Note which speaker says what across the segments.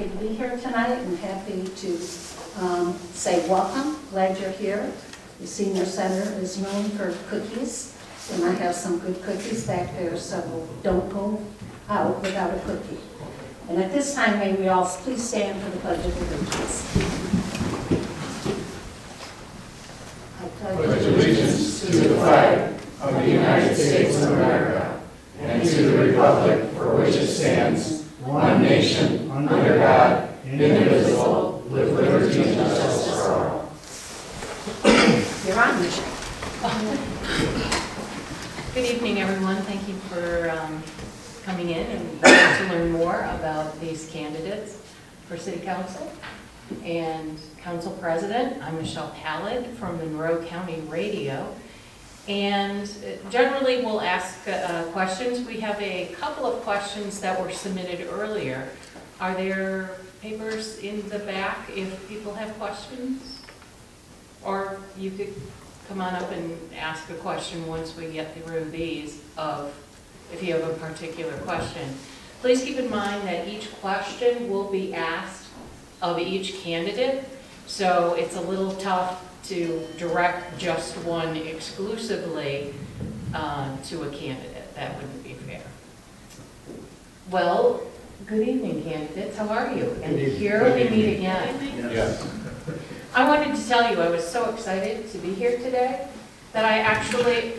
Speaker 1: To be here tonight and happy to say welcome. Glad you're here. The senior center is known for cookies, and I have some good cookies back there, so don't go out without a cookie. And at this time, may we all please stand for the Pledge of Allegiance.
Speaker 2: I pledge allegiance to the flag of the United States of America and to the republic for which it stands, one nation, under God, indivisible, with liberty and justice for all.
Speaker 1: You're on, Michelle.
Speaker 3: Good evening, everyone. Thank you for coming in and to learn more about these candidates for City Council and Council President. I'm Michelle Pallid from Monroe County Radio. And generally we'll ask questions. We have a couple of questions that were submitted earlier. Are there papers in the back if people have questions? Or you could come on up and ask a question once we get through these if you have a particular question. Please keep in mind that each question will be asked of each candidate, so it's a little tough to direct just one exclusively to a candidate. That wouldn't be fair. Well, good evening, candidates. How are you? And here we meet again.
Speaker 2: Yes.
Speaker 3: I wanted to tell you I was so excited to be here today that I actually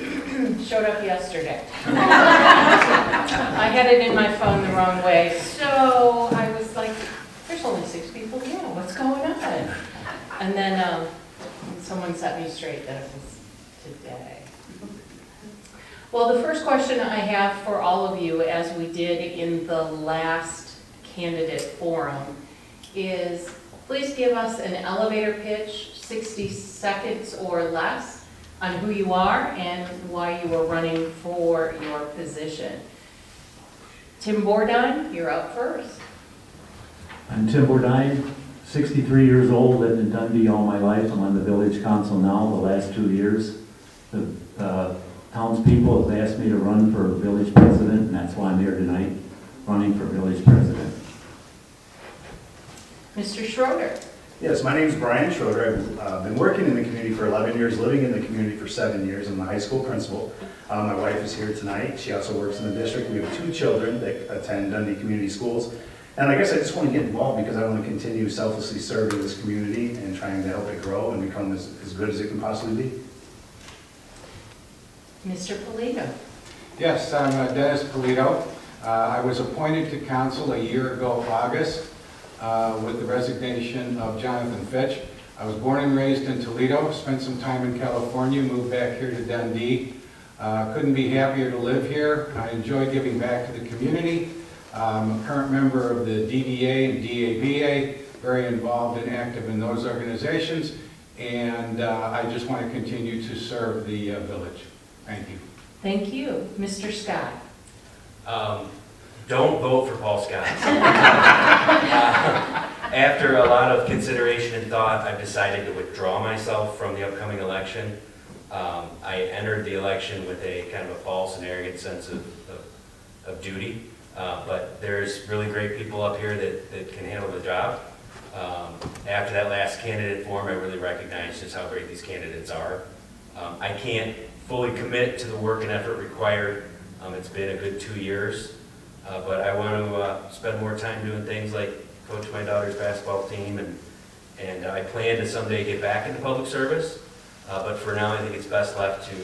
Speaker 3: showed up yesterday. I had it in my phone the wrong way, so I was like, there's only 6 people here, what's going on? And then someone set me straight that it was today. Well, the first question I have for all of you, as we did in the last candidate forum, is please give us an elevator pitch, 60 seconds or less, on who you are and why you are running for your position. Tim Bordine, you're up first.
Speaker 4: I'm Tim Bordine, 63 years old, lived in Dundee all my life. I'm on the village council now the last 2 years. The townspeople have asked me to run for village president, and that's why I'm here tonight, running for village president.
Speaker 3: Mr. Schroeder.
Speaker 5: Yes, my name is Brian Schroeder. I've been working in the community for 11 years, living in the community for 7 years. I'm the high school principal. My wife is here tonight. She also works in the district. We have 2 children that attend Dundee Community Schools. And I guess I just want to get involved because I want to continue selflessly serving this community and trying to help it grow and become as good as it can possibly be.
Speaker 3: Mr. Polito.
Speaker 2: Yes, I'm Dennis Polito. I was appointed to council a year ago, August, with the resignation of Jonathan Fitch. I was born and raised in Toledo, spent some time in California, moved back here to Dundee. Couldn't be happier to live here. I enjoy giving back to the community. I'm a current member of the DDA and DABA, very involved and active in those organizations, and I just want to continue to serve the village. Thank you.
Speaker 3: Thank you. Mr. Scott.
Speaker 6: Don't vote for Paul Scott. After a lot of consideration and thought, I've decided to withdraw myself from the upcoming election. I entered the election with a kind of a false and arrogant sense of duty, but there's really great people up here that can handle the job. After that last candidate forum, I really recognized just how great these candidates are. I can't fully commit to the work and effort required. It's been a good 2 years. But I want to spend more time doing things like coach my daughter's basketball team, and I plan to someday get back into public service. But for now, I think it's best left to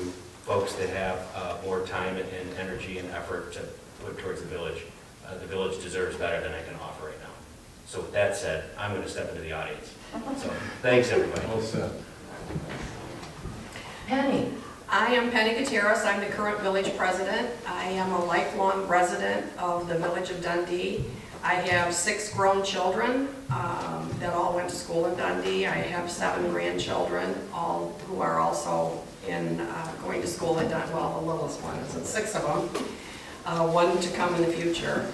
Speaker 6: folks that have more time and energy and effort to put towards the village. The village deserves better than I can offer right now. So with that said, I'm going to step into the audience. So thanks, everybody.
Speaker 2: Well said.
Speaker 3: Penny.
Speaker 7: I am Penny Gutierrez. I'm the current village president. I am a lifelong resident of the village of Dundee. I have 6 grown children that all went to school in Dundee. I have 7 grandchildren, all who are also going to school in Dundee. Well, the littlest one is 6 of them, 1 to come in the future.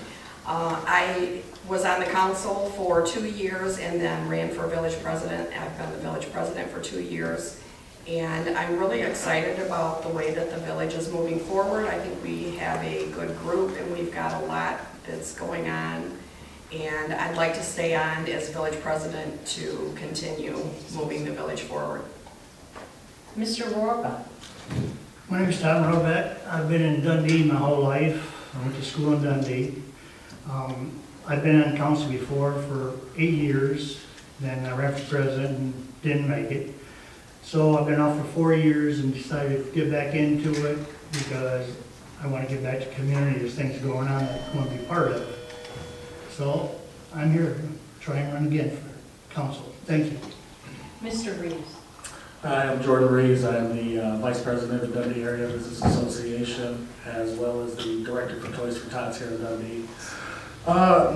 Speaker 7: I was on the council for 2 years and then ran for village president. I've been the village president for 2 years. And I'm really excited about the way that the village is moving forward. I think we have a good group and we've got a lot that's going on. And I'd like to stay on as village president to continue moving the village forward.
Speaker 3: Mr. Rohrbach.
Speaker 8: My name is Tom Robeck. I've been in Dundee my whole life. I went to school in Dundee. I've been on council before for 8 years. Then I ran for president and didn't make it. So I've been off for 4 years and decided to get back into it because I want to get back to community. There's things going on that I want to be part of. So I'm here to try and run again for council. Thank you.
Speaker 3: Mr. Reeves.
Speaker 9: Hi, I'm Jordan Reeves. I am the Vice President of the Dundee Area Business Association, as well as the Director for Toys for Tots here in Dundee.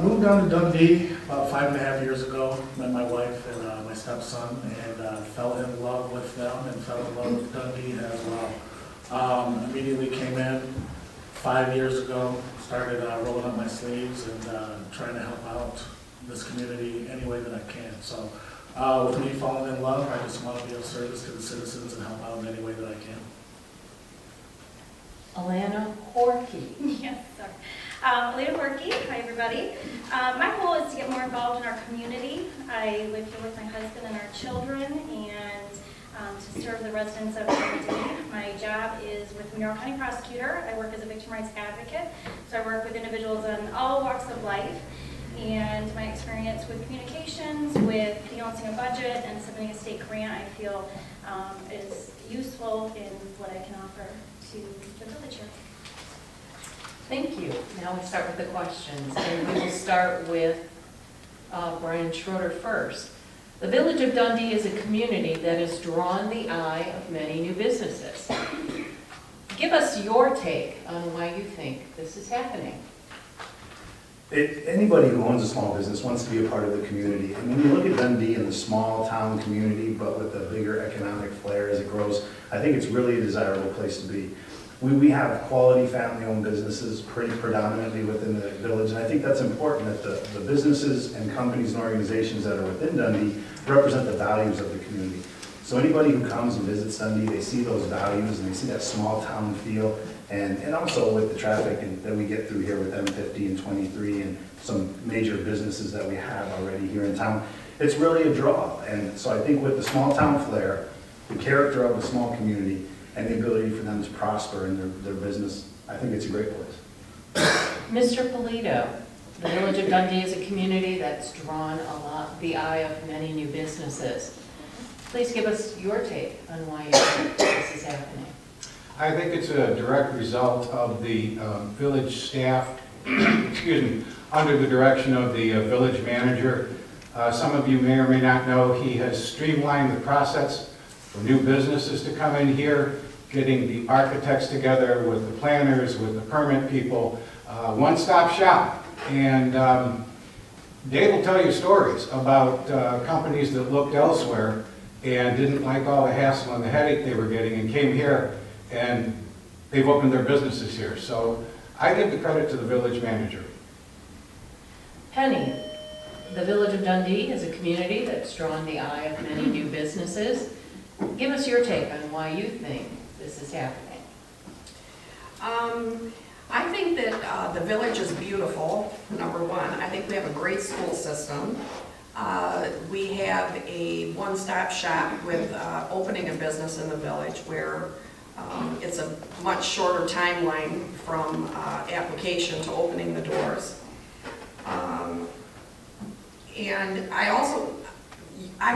Speaker 9: Moved down to Dundee about 5.5 years ago. Met my wife and my stepson, and fell in love with them and fell in love with Dundee as well. Immediately came in 5 years ago, started rolling up my sleeves and trying to help out this community any way that I can. So with me falling in love, I just want to be of service to the citizens and help out in any way that I can.
Speaker 3: Alana Horkey.
Speaker 10: Yes, sorry. Alana Horkey, hi everybody. My goal is to get more involved in our community. I live here with my husband and our children, and to serve the residents of Dundee. My job is with Monroe County Prosecutor. I work as a victim rights advocate, so I work with individuals on all walks of life. And my experience with communications, with balancing a budget and submitting a state grant, I feel is useful in what I can offer to the village here.
Speaker 3: Thank you. Now we start with the questions, and we will start with Brian Schroeder first. The village of Dundee is a community that has drawn the eye of many new businesses. Give us your take on why you think this is happening.
Speaker 5: Anybody who owns a small business wants to be a part of the community. And when you look at Dundee and the small town community, but with a bigger economic flair as it grows, I think it's really a desirable place to be. We have quality family-owned businesses pretty predominantly within the village, and I think that's important that the businesses and companies and organizations that are within Dundee represent the values of the community. So anybody who comes and visits Dundee, they see those values and they see that small town feel, and also with the traffic that we get through here with M50 and 23 and some major businesses that we have already here in town, it's really a draw. And so I think with the small town flair, the character of a small community, and the ability for them to prosper in their business, I think it's a great place.
Speaker 3: Mr. Polito, the village of Dundee is a community that's drawn the eye of many new businesses. Please give us your take on why you think this is happening.
Speaker 2: I think it's a direct result of the village staff, excuse me, under the direction of the village manager. Some of you may or may not know he has streamlined the process for new businesses to come in here, getting the architects together with the planners, with the permit people, one-stop shop. And Dave will tell you stories about companies that looked elsewhere and didn't like all the hassle and the headache they were getting and came here, and they've opened their businesses here. So I give the credit to the village manager.
Speaker 3: Penny, the village of Dundee is a community that's drawn the eye of many new businesses. Give us your take on why you think this is happening.
Speaker 7: I think that the village is beautiful, number one. I think we have a great school system. We have a one-stop shop with opening a business in the village where it's a much shorter timeline from application to opening the doors. And I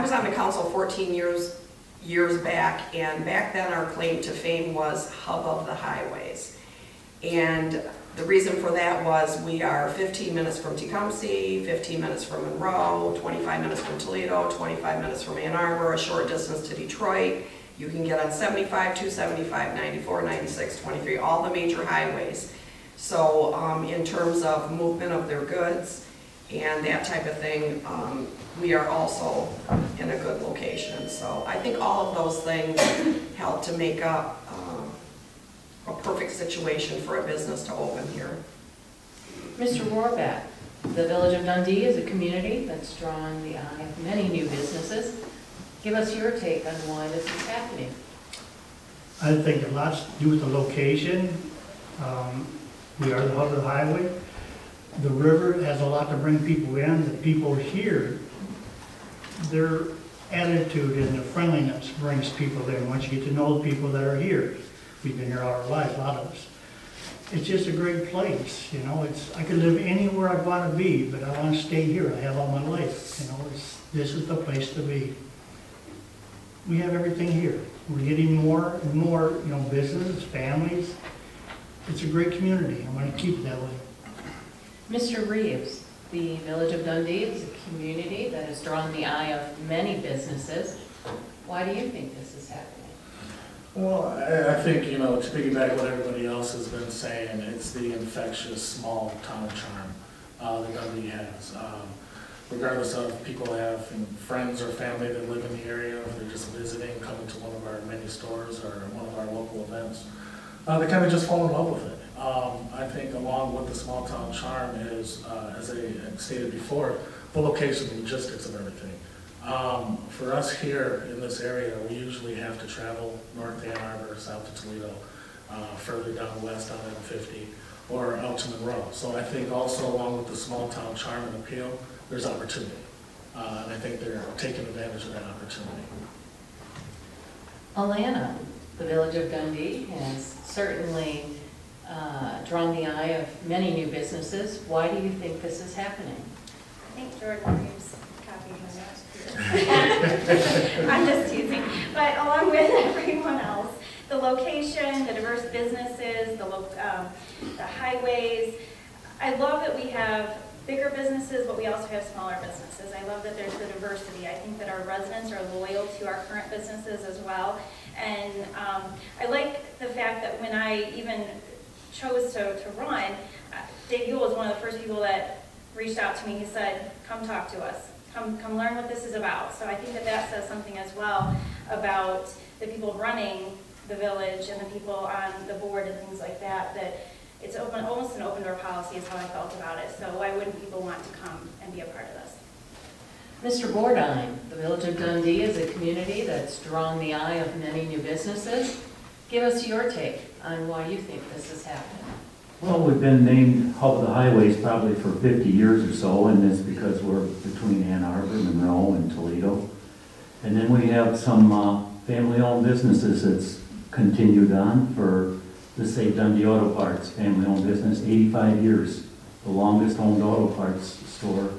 Speaker 7: was on the council 14 years back, and back then our claim to fame was hub of the highways. And the reason for that was we are 15 minutes from Tecumseh, 15 minutes from Monroe, 25 minutes from Toledo, 25 minutes from Ann Arbor, a short distance to Detroit. You can get on 75, 275, 94, 96, 23, all the major highways. So in terms of movement of their goods and that type of thing, we are also in a good location. So I think all of those things help to make up a perfect situation for a business to open here.
Speaker 3: Mr. Rohrbach, the village of Dundee is a community that's drawn the eye of many new businesses. Give us your take on why this is happening.
Speaker 8: I think a lot to do with the location. We are the hub of the highway. The river has a lot to bring people in. The people here, their attitude and their friendliness brings people in. Once you get to know the people that are here, we've been here all our lives, a lot of us. It's just a great place, you know. I could live anywhere I want to be, but I want to stay here. I have all my life, you know. This is the place to be. We have everything here. We're getting more and more, you know, business, families. It's a great community. I want to keep it that way.
Speaker 3: Mr. Reeves, the Village of Dundee is a community that has drawn the eye of many businesses. Why do you think this is happening?
Speaker 9: Well, I think, you know, to piggyback what everybody else has been saying, it's the infectious small town charm that Dundee has. Regardless of people have friends or family that live in the area, or they're just visiting, coming to one of our many stores or one of our local events, they kind of just fall in love with it. I think along with the small town charm is, as I stated before, the location, the logistics of everything. For us here in this area, we usually have to travel north to Ann Arbor, south to Toledo, further down west on M50, or out to Monroe. So I think also along with the small town charm and appeal, there's opportunity. And I think they're taking advantage of that opportunity.
Speaker 3: Alana, the Village of Dundee has certainly drawn the eye of many new businesses. Why do you think this is happening?
Speaker 10: I think Jordan Reeves copied my notes here. I'm just teasing. But along with everyone else, the location, the diverse businesses, the highways, I love that we have bigger businesses, but we also have smaller businesses. I love that there's the diversity. I think that our residents are loyal to our current businesses as well. And I like the fact that when I even chose to run, Dave Yule was one of the first people that reached out to me. He said, come talk to us. Come learn what this is about. So I think that that says something as well about the people running the village and the people on the board and things like that, that it's open, almost an open door policy is how I felt about it. So why wouldn't people want to come and be a part of this?
Speaker 3: Mr. Bordine, the Village of Dundee is a community that's drawn the eye of many new businesses. Give us your take on why you think this is happening.
Speaker 4: Well, we've been named Hub of the Highways probably for 50 years or so, and it's because we're between Ann Arbor, Monroe, and Toledo. And then we have some family-owned businesses that's continued on for, let's say, Dundee Auto Parts, family-owned business, 85 years. The longest owned auto parts store,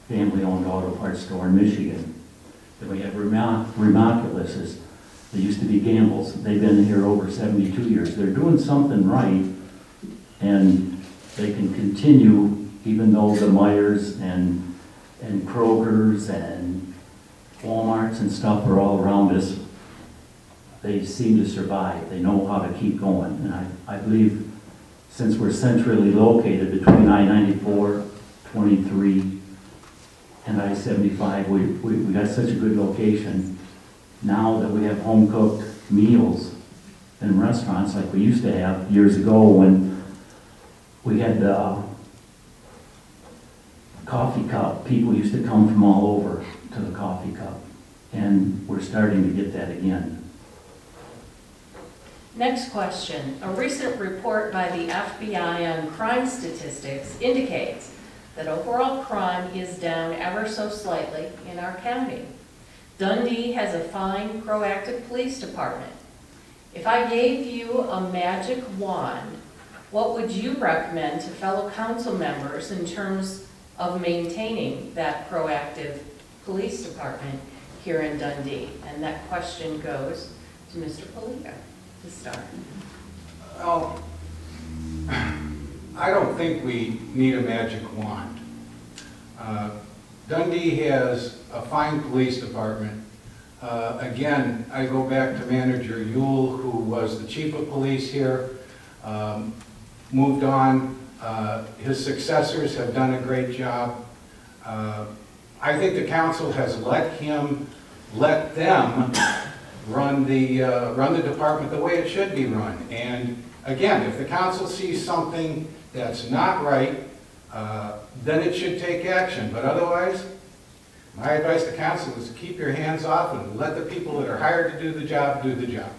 Speaker 4: family-owned auto parts store in Michigan. Then we have Remoculus. They used to be Gamble's. They've been here over 72 years. They're doing something right, and they can continue even though the Myers and Kroger's and Walmarts and stuff are all around us. They seem to survive. They know how to keep going. And I believe since we're centrally located between I-94, 23, and I-75, we got such a good location. Now that we have home-cooked meals in restaurants like we used to have years ago when we had the coffee cup. People used to come from all over to the coffee cup. And we're starting to get that again.
Speaker 3: Next question. A recent report by the FBI on crime statistics indicates that overall crime is down ever so slightly in our county. Dundee has a fine, proactive police department. If I gave you a magic wand, what would you recommend to fellow council members in terms of maintaining that proactive police department here in Dundee? And that question goes to Mr. Polito to start.
Speaker 2: Well, I don't think we need a magic wand. Dundee has a fine police department. Again, I go back to Manager Yule, who was the chief of police here, moved on. His successors have done a great job. I think the council has let them run the department the way it should be run. And again, if the council sees something that's not right, then it should take action. But otherwise, my advice to council is keep your hands off and let the people that are hired to do the job do the job.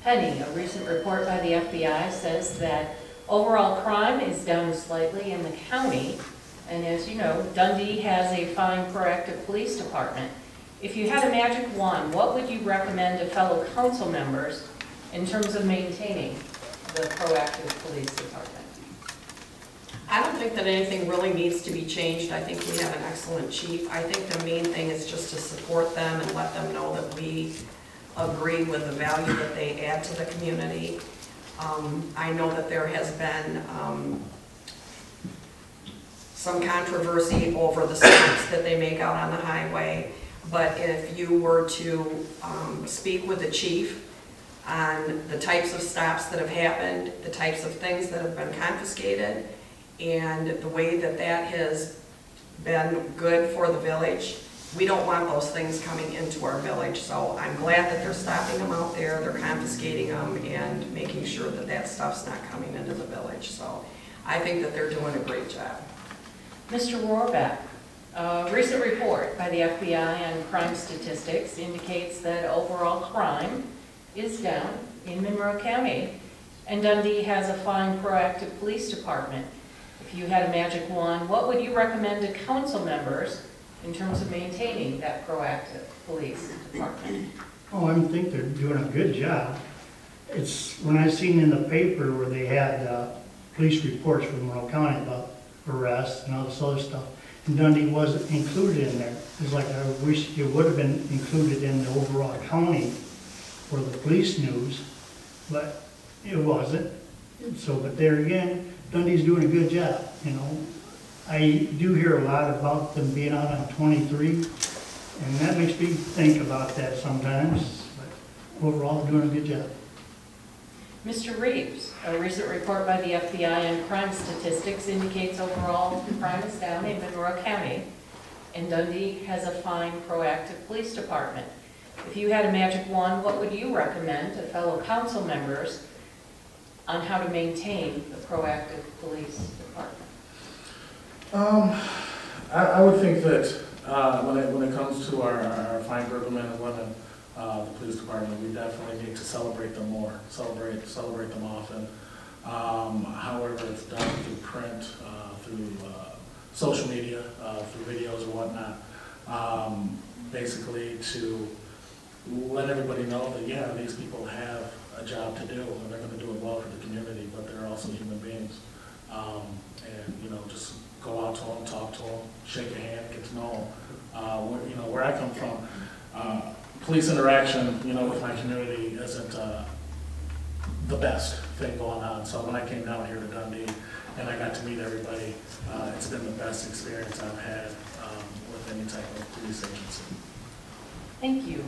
Speaker 3: Penny, a recent report by the FBI says that Overall crime is down slightly in the county, and as you know, Dundee has a fine, proactive police department. If you had a magic wand, what would you recommend to fellow council members in terms of maintaining the proactive police department?
Speaker 7: I don't think that anything really needs to be changed. I think we have an excellent chief. I think the main thing is just to support them and let them know that we agree with the value that they add to the community. I know that there has been some controversy over the stops that they make out on the highway, but if you were to speak with the chief on the types of stops that have happened, the types of things that have been confiscated, and the way that that has been good for the village, we don't want those things coming into our village. So I'm glad that they're stopping them out there, they're confiscating them, and making sure that that stuff's not coming into the village. So I think that they're doing a great job.
Speaker 3: Mr. Rohrbeck, a recent report by the FBI on crime statistics indicates that overall crime is down in Monroe County, and Dundee has a fine, proactive police department. If you had a magic wand, what would you recommend to council members in terms of maintaining that proactive police department?
Speaker 8: Oh, I think they're doing a good job. It's, when I seen in the paper where they had police reports from Monroe County about arrests and all this other stuff, and Dundee wasn't included in there. It's like I wish it would have been included in the overall county for the police news, but it wasn't. So, but there again, Dundee's doing a good job, you know. I do hear a lot about them being out on 23, and that makes me think about that sometimes, but overall, doing a good job.
Speaker 3: Mr. Reeves, a recent report by the FBI on crime statistics indicates overall crime is down in Monroe County, and Dundee has a fine, proactive police department. If you had a magic wand, what would you recommend to fellow council members on how to maintain the proactive police department?
Speaker 9: I would think that when it comes to our fine group men and women, the police department, we definitely need to celebrate them more, celebrate them often. However it's done through print, through social media, through videos or whatnot, basically to let everybody know that, yeah, these people have a job to do and they're going to do it well for the community, but they're also human beings. And, you know, just go out to them, talk to them, shake a hand, get to know them. You know, where I come from, police interaction, you know, with my community isn't the best thing going on. So when I came down here to Dundee and I got to meet everybody, it's been the best experience I've had with any type of police agency.
Speaker 3: Thank you.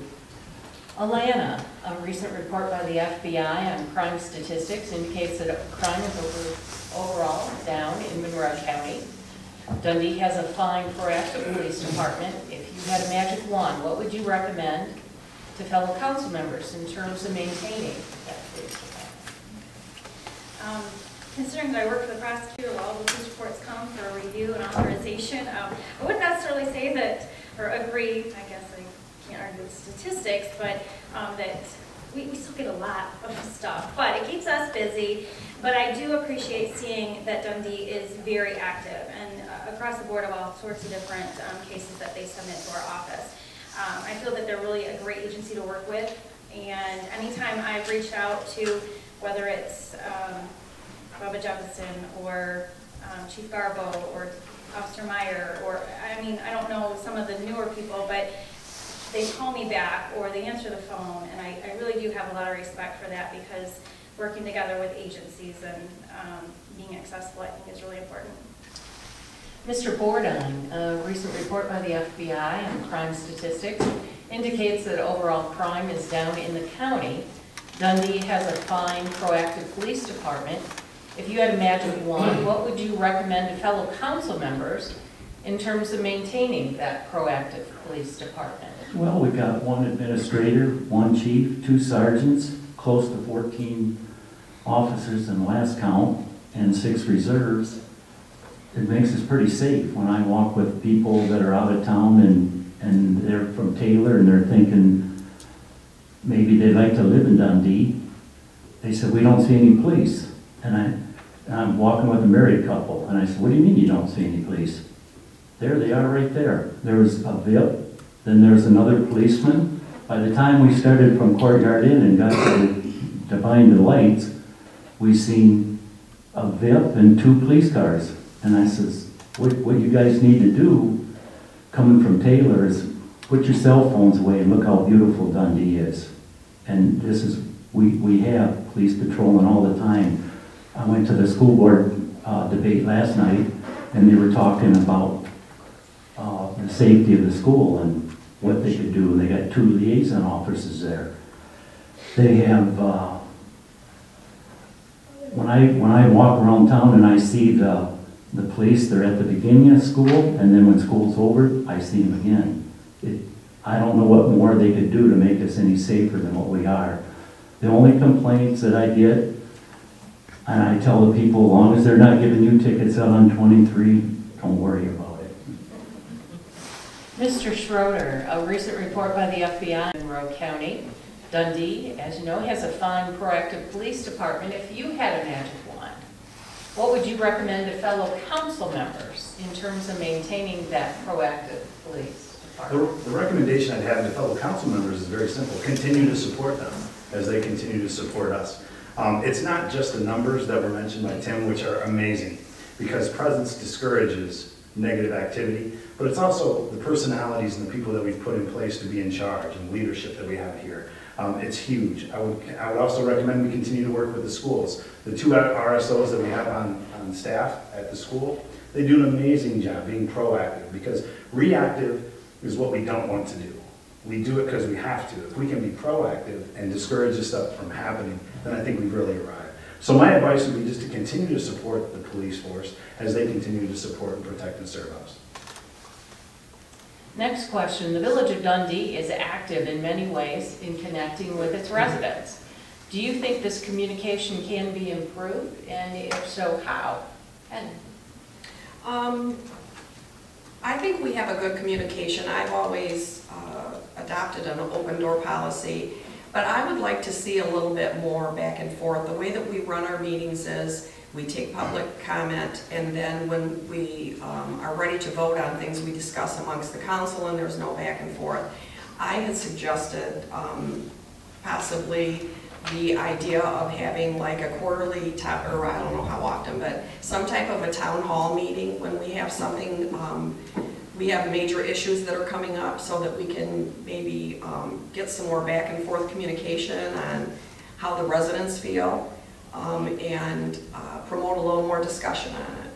Speaker 3: Alana, a recent report by the FBI on crime statistics indicates that crime is overall down in Monroe County. Dundee has a fine, proactive police department. If you had a magic wand, what would you recommend to fellow council members in terms of maintaining that police department?
Speaker 10: Considering that I work for the prosecutor, while all the police reports come for review and authorization, I wouldn't necessarily say that, or agree, I guess I can't argue with statistics, but that we still get a lot of stuff, but it keeps us busy. But I do appreciate seeing that Dundee is very active and across the board of all sorts of different cases that they submit to our office. I feel that they're really a great agency to work with, and anytime I've reached out to, whether it's Bubba Jefferson or Chief Garbo or Officer Meyer, or I mean, I don't know some of the newer people, but they call me back or they answer the phone, and I really do have a lot of respect for that, because working together with agencies and being accessible, I think, is really important.
Speaker 3: Mr. Bordine, a recent report by the FBI on crime statistics indicates that overall crime is down in the county. Dundee has a fine, proactive police department. If you had a magic wand, what would you recommend to fellow council members in terms of maintaining that proactive police department?
Speaker 4: Well, we've got one administrator, one chief, 2 sergeants, close to 14 officers in the last count, and 6 reserves. It makes us pretty safe when I walk with people that are out of town and they're from Taylor and they're thinking maybe they'd like to live in Dundee. They said, we don't see any police. And and I'm walking with a married couple, and I said, what do you mean you don't see any police? There they are right there. There was a VIP, then there's another policeman. By the time we started from Courtyard Inn and got to Behind the Lights, we seen a VIP and 2 police cars. And I says, what you guys need to do, coming from Taylor, is put your cell phones away and look how beautiful Dundee is. And this is, we have police patrolling all the time. I went to the school board debate last night, and they were talking about the safety of the school and what they could do. They got 2 liaison officers there. They have, when I walk around town and I see the police, they're at the beginning of school, and then when school's over, I see them again. I don't know what more they could do to make us any safer than what we are. The only complaints that I get, and I tell the people, as long as they're not giving you tickets out on 23, don't worry about it.
Speaker 3: Mr. Schroeder, a recent report by the FBI in Monroe County, Dundee, as you know, has a fine, proactive police department. If you had a magic wand, what would you recommend to fellow council members in terms of maintaining that proactive police department?
Speaker 5: The recommendation I'd have to fellow council members is very simple. Continue to support them as they continue to support us. It's not just the numbers that were mentioned by Tim, which are amazing, because presence discourages negative activity, but it's also the personalities and the people that we've put in place to be in charge and leadership that we have here. It's huge. I would also recommend we continue to work with the schools. The 2 RSOs that we have on staff at the school, they do an amazing job being proactive, because reactive is what we don't want to do. We do it because we have to. If we can be proactive and discourage this stuff from happening, then I think we've really arrived. So my advice would be just to continue to support the police force as they continue to support and protect and serve us.
Speaker 3: Next question. The Village of Dundee is active in many ways in connecting with its residents. Do you think this communication can be improved? And if so, how? And
Speaker 7: I think we have a good communication. I've always adopted an open door policy, but I would like to see a little bit more back and forth. The way that we run our meetings is we take public comment, and then when we are ready to vote on things, we discuss amongst the council, and there's no back and forth. I had suggested possibly the idea of having like a quarterly, or I don't know how often, but some type of a town hall meeting when we have something, we have major issues that are coming up, so that we can maybe get some more back and forth communication on how the residents feel, and promote a little more discussion on it.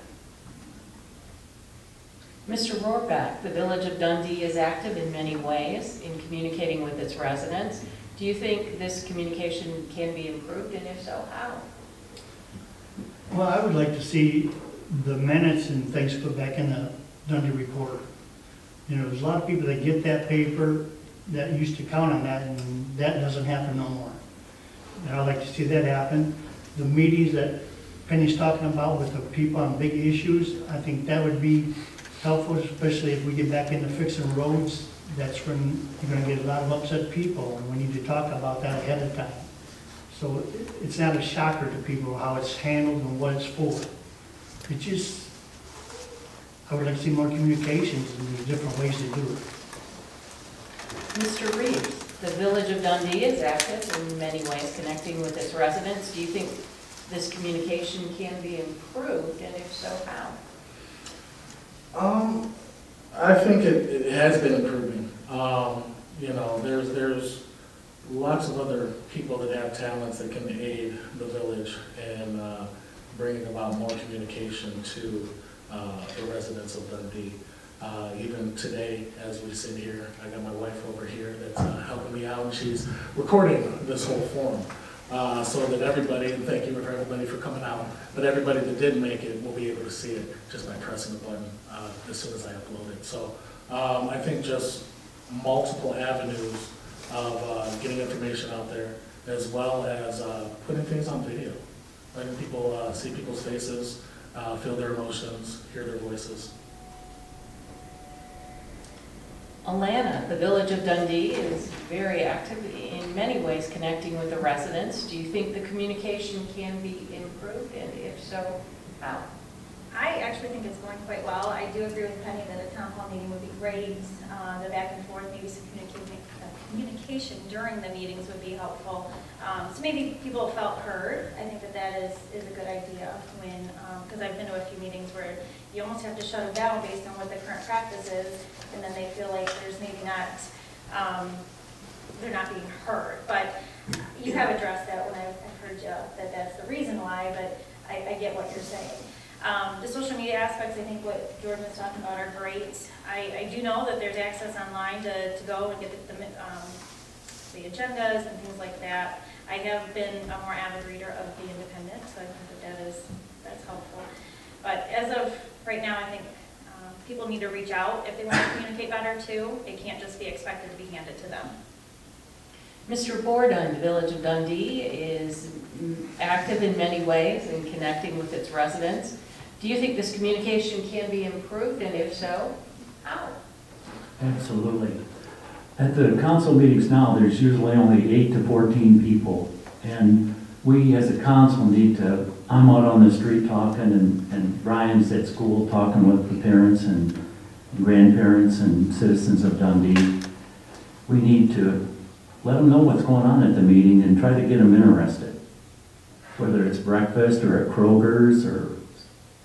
Speaker 3: Mr. Rohrbeck, the Village of Dundee is active in many ways in communicating with its residents. Do you think this communication can be improved, and if so, how?
Speaker 8: Well, I would like to see the minutes and things put back in the Dundee Reporter. You know, there's a lot of people that get that paper that used to count on that, and that doesn't happen no more. And I'd like to see that happen. The meetings that Penny's talking about with the people on big issues, I think that would be helpful, especially if we get back into fixing roads. That's when you're going to get a lot of upset people, and we need to talk about that ahead of time. So it's not a shocker to people how it's handled and what it's for. It's just, I would like to see more communications, and there's different ways to do it.
Speaker 3: Mr. Reeves, the Village of Dundee is active in many ways connecting with its residents. Do you think this communication can be improved, and if so, how?
Speaker 9: I think it has been improving. You know, there's lots of other people that have talents that can aid the village in bringing about more communication to the residents of Dundee. Even today, as we sit here, I got my wife over here that's helping me out, and she's recording this whole forum. So that everybody, and thank you for everybody for coming out, but everybody that did make it will be able to see it just by pressing the button as soon as I upload it. So I think just multiple avenues of getting information out there, as well as putting things on video, letting people see people's faces, feel their emotions, hear their voices.
Speaker 3: Alana, the Village of Dundee is very active in many ways connecting with the residents. Do you think the communication can be improved, and if so, how?
Speaker 10: I actually think it's going quite well. I do agree with Penny that a town hall meeting would be great. The back and forth, maybe some communication during the meetings would be helpful. So maybe people felt heard. I think that is a good idea when, because I've been to a few meetings where you almost have to shut them down based on what the current practice is, and then they feel like there's maybe not, they're not being heard. But you have addressed that when I've heard you, that that's the reason why, but I get what you're saying. The social media aspects, I think what Jordan was talking about are great. I do know that there's access online to go and get the agendas and things like that. I have been a more avid reader of The Independent, so I think that's helpful. But as of right now, I think people need to reach out if they want to communicate better too. It can't just be expected to be handed to them.
Speaker 3: Mr. Borden, the Village of Dundee is active in many ways in connecting with its residents. Do you think this communication can be improved, and if so, how?
Speaker 4: Absolutely. At the council meetings now, there's usually only 8 to 14 people. And we as a council need to, I'm out on the street talking, and Brian's at school talking with the parents and grandparents and citizens of Dundee. We need to let them know what's going on at the meeting and try to get them interested. Whether it's breakfast or at Kroger's or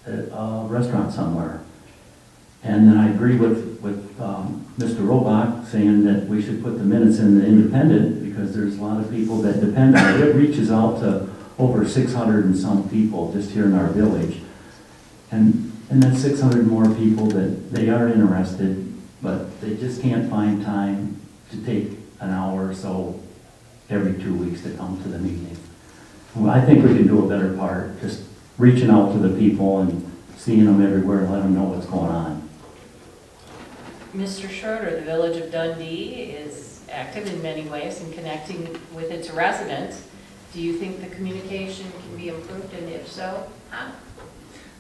Speaker 4: at a restaurant somewhere. And then I agree with Mr. Robach saying that we should put the minutes in the Independent because there's a lot of people that depend on it. It reaches out to over 600 and some people just here in our village. And that's 600 more people that they are interested, but they just can't find time to take an hour or so every 2 weeks to come to the meeting. Well, I think we can do a better part, just reaching out to the people and seeing them everywhere and let them know what's going on.
Speaker 3: Mr. Schroeder, the Village of Dundee is active in many ways in connecting with its residents. Do you think the communication can be improved, and if so, how?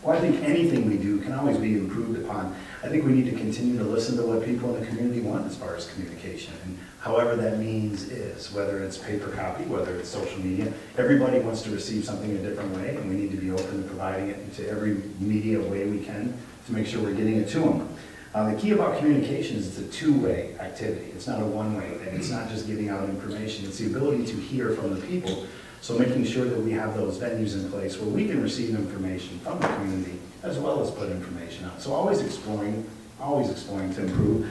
Speaker 5: Well, I think anything we do can always be improved upon. I think we need to continue to listen to what people in the community want as far as communication, and however that means is, whether it's paper copy, whether it's social media. Everybody wants to receive something a different way, and we need to be open to providing it into every media way we can to make sure we're getting it to them. The key about communication is it's a two-way activity. It's not a one-way thing. It's not just giving out information. It's the ability to hear from the people. So making sure that we have those venues in place where we can receive information from the community as well as put information out. So always exploring to improve.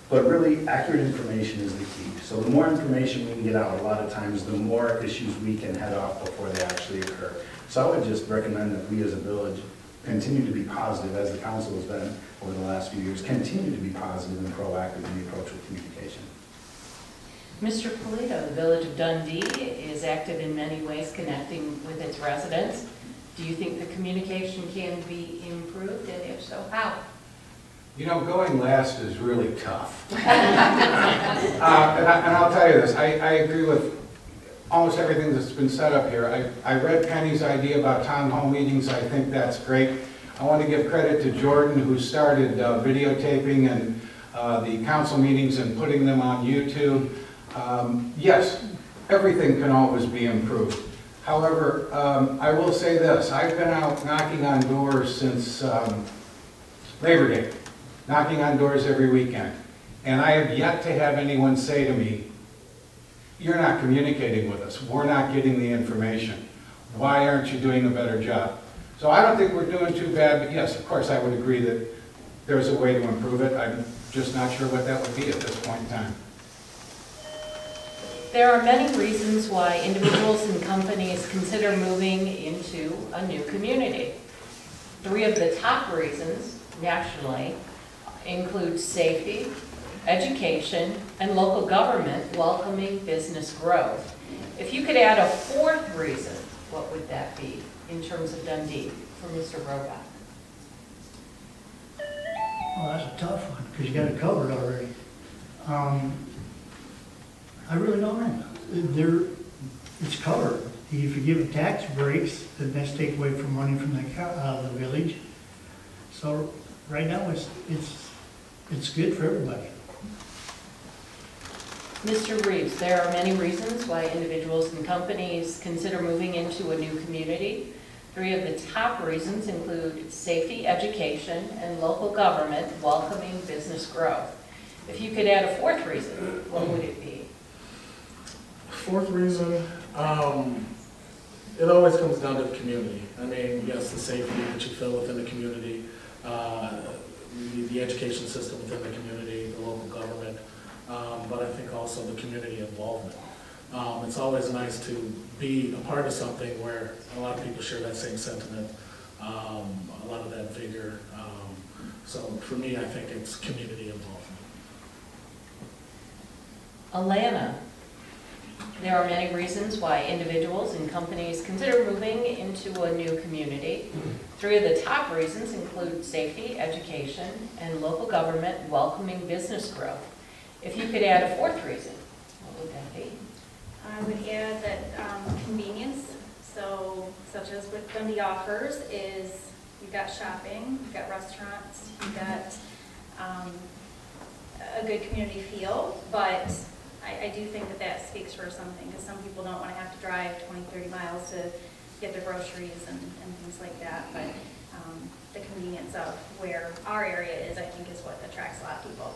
Speaker 5: But really, accurate information is the key. So the more information we can get out, a lot of times, the more issues we can head off before they actually occur. So I would just recommend that we as a village continue to be positive, as the council has been over the last few years, continue to be positive and proactive in the approach with communication.
Speaker 3: Mr. Polito, the Village of Dundee is active in many ways connecting with its residents. Do you think the communication can be improved, and if so, how?
Speaker 2: You know, going last is really tough. And I'll tell you this, I agree with almost everything that's been said up here. I read Penny's idea about town hall meetings. I think that's great. I want to give credit to Jordan, who started videotaping and the council meetings and putting them on YouTube. Yes, everything can always be improved. However, I will say this. I've been out knocking on doors since Labor Day, knocking on doors every weekend. And I have yet to have anyone say to me, "You're not communicating with us. We're not getting the information. Why aren't you doing a better job?" So I don't think we're doing too bad, but yes, of course, I would agree that there's a way to improve it. I'm just not sure what that would be at this point in time.
Speaker 3: There are many reasons why individuals and companies consider moving into a new community. 3 of the top reasons nationally include safety, education, and local government welcoming business growth. If you could add a 4th reason, what would that be in terms of Dundee for Mr. Robach?
Speaker 8: Well, that's a tough one, because you got it covered already. I really don't know. It's covered. If you give tax breaks, then that's take away from money from the village. So right now, it's good for everybody.
Speaker 3: Mr. Reeves, there are many reasons why individuals and companies consider moving into a new community. 3 of the top reasons include safety, education, and local government welcoming business growth. If you could add a 4th reason, what would it be?
Speaker 9: 4th reason, it always comes down to the community. I mean, yes, the safety that you feel within the community, the education system within the community, the local government, but I think also the community involvement. It's always nice to be a part of something where a lot of people share that same sentiment, a lot of that vigor. So for me, I think it's community involvement.
Speaker 3: Alana, there are many reasons why individuals and companies consider moving into a new community. 3 of the top reasons include safety, education, and local government welcoming business growth. If you could add a 4th reason, what would that be?
Speaker 10: I would add that convenience, so such as what Dundee offers is you've got shopping, you've got restaurants, you've got a good community feel, but I do think that that speaks for something, because some people don't want to have to drive 20, 30 miles to get their groceries and things like that, but the convenience of where our area is, I think, is what attracts a lot of people.